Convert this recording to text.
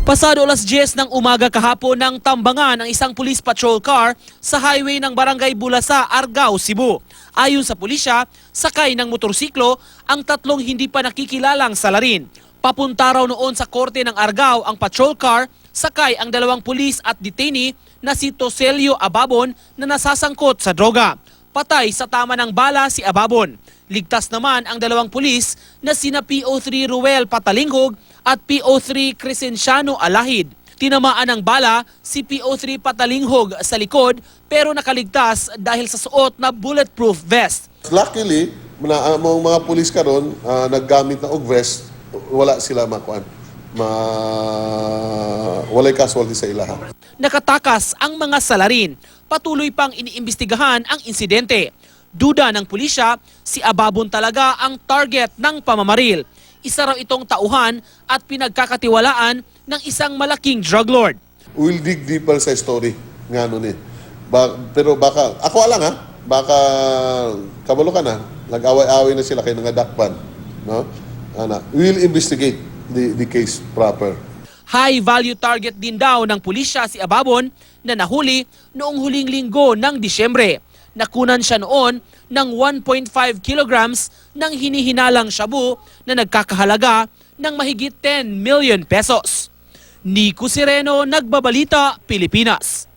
Pasado alas 10 ng umaga kahapon ng tambangan ang isang police patrol car sa highway ng Barangay Bulasa, Argao, Cebu. Ayon sa pulisya, sakay ng motorsiklo ang tatlong hindi pa nakikilalang salarin. Papunta raw noon sa korte ng Argao ang patrol car, sakay ang dalawang pulis at detainee na si Toselio Ababon na nasasangkot sa droga. Patay sa tama ng bala si Ababon. Ligtas naman ang dalawang pulis na sina PO3 Ruel Patalinghog at PO3 Crescenciano Alahid. Tinamaan ng bala si PO3 Patalinghog sa likod pero nakaligtas dahil sa suot na bulletproof vest. Luckily, mga pulis karon naggamit ng og vest, wala sila makuan. Walay casualty sa ilaha. Nakatakas ang mga salarin. Patuloy pang iniimbestigahan ang insidente. Duda ng pulisya, si Ababon talaga ang target ng pamamaril. Isa raw itong tauhan at pinagkakatiwalaan ng isang malaking drug lord. We'll dig deeper sa story nga nun eh. Pero baka, ako alang baka kabalo ka na, nag-away-away na sila kay nangadakpan. No? We'll investigate the case proper. High-value target din daw ng pulisya si Ababon na nahuli noong huling linggo ng Disyembre. Nakunan siya noon ng 1.5 kilograms ng hinihinalang shabu na nagkakahalaga ng mahigit 10 million pesos. Nico Sireno, Nagbabalita, Pilipinas.